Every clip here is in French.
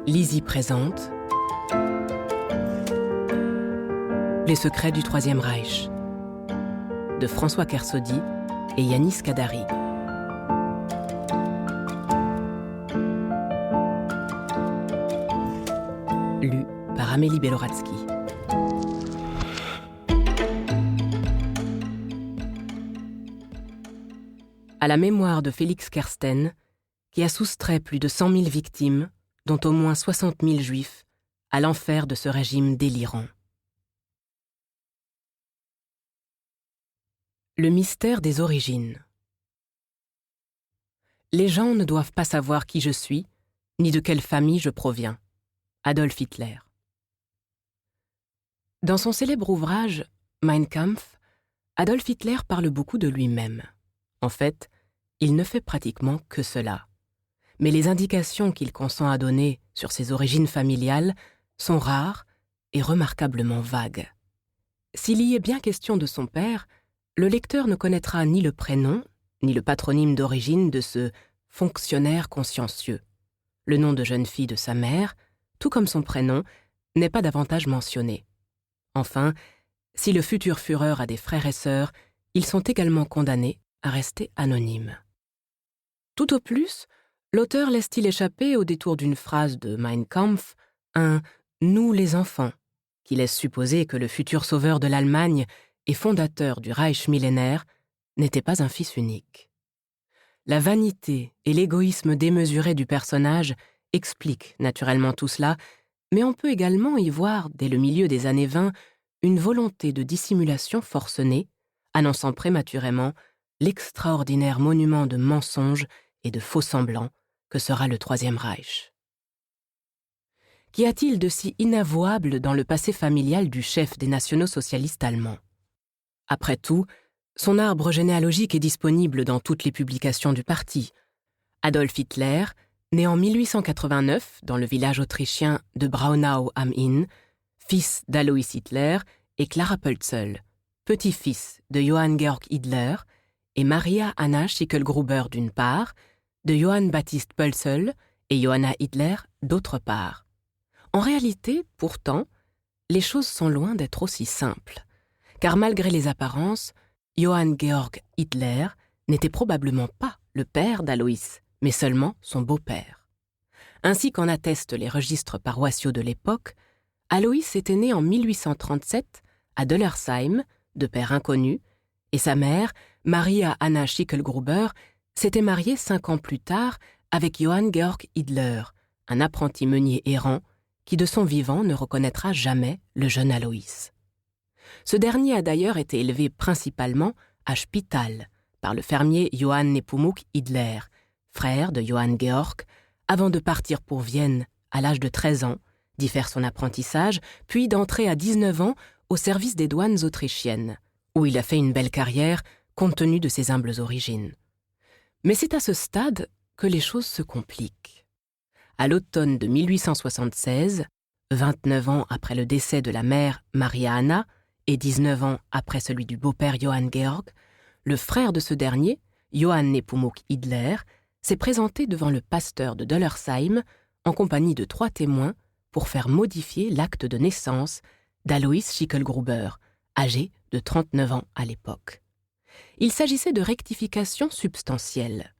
Lizzie présente Les secrets du Troisième Reich de François Kersaudy et Yanis Kadari. Lu par Amélie Beloradsky. À la mémoire de Félix Kersten, qui a soustrait plus de 100 000 victimes, dont au moins 60 000 juifs, à l'enfer de ce régime délirant. Le mystère des origines. Les gens ne doivent pas savoir qui je suis, ni de quelle famille je proviens. Adolf Hitler. Dans son célèbre ouvrage « Mein Kampf », Adolf Hitler parle beaucoup de lui-même. En fait, il ne fait pratiquement que cela. Mais les indications qu'il consent à donner sur ses origines familiales sont rares et remarquablement vagues. S'il y est bien question de son père, le lecteur ne connaîtra ni le prénom, ni le patronyme d'origine de ce fonctionnaire consciencieux. Le nom de jeune fille de sa mère, tout comme son prénom, n'est pas davantage mentionné. Enfin, si le futur Führer a des frères et sœurs, ils sont également condamnés à rester anonymes. Tout au plus, l'auteur laisse-t-il échapper au détour d'une phrase de Mein Kampf un « nous les enfants » qui laisse supposer que le futur sauveur de l'Allemagne et fondateur du Reich millénaire n'était pas un fils unique. La vanité et l'égoïsme démesuré du personnage expliquent naturellement tout cela, mais on peut également y voir, dès le milieu des années 20, une volonté de dissimulation forcenée, annonçant prématurément l'extraordinaire monument de mensonges et de faux-semblants que sera le Troisième Reich. Qu'y a-t-il de si inavouable dans le passé familial du chef des nationaux-socialistes allemands ? Après tout, son arbre généalogique est disponible dans toutes les publications du parti. Adolf Hitler, né en 1889 dans le village autrichien de Braunau am Inn, fils d'Alois Hitler et Clara Pölzl, petit-fils de Johann Georg Hitler et Maria Anna Schicklgruber d'une part, de Johann Baptist Pölzl et Johanna Hitler d'autre part. En réalité, pourtant, les choses sont loin d'être aussi simples, car malgré les apparences, Johann Georg Hitler n'était probablement pas le père d'Alois, mais seulement son beau-père. Ainsi qu'en attestent les registres paroissiaux de l'époque, Alois était né en 1837 à Döllersheim, de père inconnu, et sa mère, Maria Anna Schicklgruber, s'était mariée 5 ans plus tard avec Johann Georg Hitler, un apprenti meunier errant qui de son vivant ne reconnaîtra jamais le jeune Alois. Ce dernier a d'ailleurs été élevé principalement à Spital par le fermier Johann Nepomuk Hitler, frère de Johann Georg, avant de partir pour Vienne à l'âge de 13 ans, d'y faire son apprentissage, puis d'entrer à 19 ans au service des douanes autrichiennes, où il a fait une belle carrière compte tenu de ses humbles origines. Mais c'est à ce stade que les choses se compliquent. À l'automne de 1876, 29 ans après le décès de la mère Maria Anna et 19 ans après celui du beau-père Johann Georg, le frère de ce dernier, Johann Nepomuk Hitler, s'est présenté devant le pasteur de Döllersheim en compagnie de 3 témoins pour faire modifier l'acte de naissance d'Alois Schicklgruber, âgé de 39 ans à l'époque. Il s'agissait de rectifications substantielles.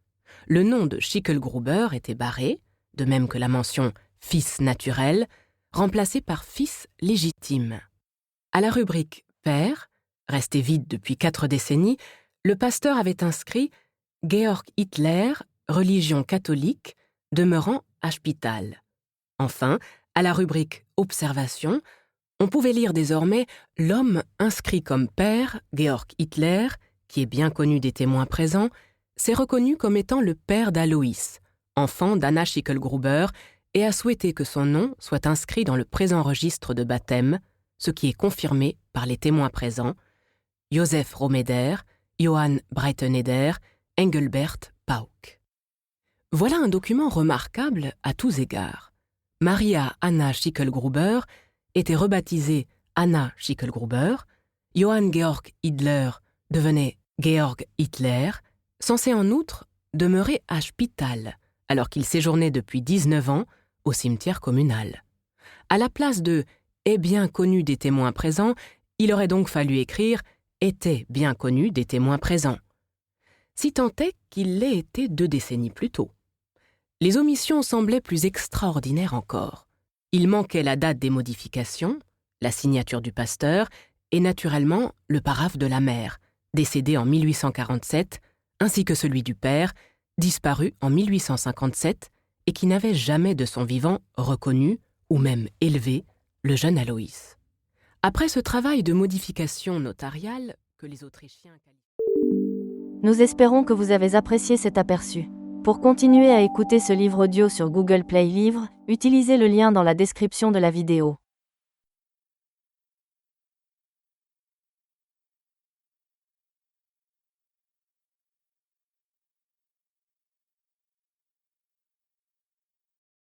Le nom de Schicklgruber était barré, de même que la mention « fils naturel », remplacé par « fils légitime ». À la rubrique « père », restée vide depuis 4 décennies, le pasteur avait inscrit « Georg Hitler, religion catholique, demeurant à Spital ». Enfin, à la rubrique « observation », on pouvait lire désormais l'homme inscrit comme père, Georg Hitler, qui est bien connu des témoins présents, s'est reconnu comme étant le père d'Alois, enfant d'Anna Schicklgruber, et a souhaité que son nom soit inscrit dans le présent registre de baptême, ce qui est confirmé par les témoins présents, Joseph Romeder, Johann Breiteneder, Engelbert Pauck. Voilà un document remarquable à tous égards. Maria Anna Schicklgruber était rebaptisée Anna Schicklgruber, Johann Georg Hitler devenait Georg Hitler, censé en outre demeurer à Spital, alors qu'il séjournait depuis 19 ans au cimetière communal. À la place de « est bien connu des témoins présents », il aurait donc fallu écrire « était bien connu des témoins présents », si tant est qu'il l'ait été 2 décennies plus tôt. Les omissions semblaient plus extraordinaires encore. Il manquait la date des modifications, la signature du pasteur et naturellement le paraphe de la mère, décédée en 1847, ainsi que celui du père, disparu en 1857 et qui n'avait jamais de son vivant reconnu ou même élevé le jeune Aloïs. Après ce travail de modification notariale que les Autrichiens... Nous espérons que vous avez apprécié cet aperçu. Pour continuer à écouter ce livre audio sur Google Play Livres, utilisez le lien dans la description de la vidéo.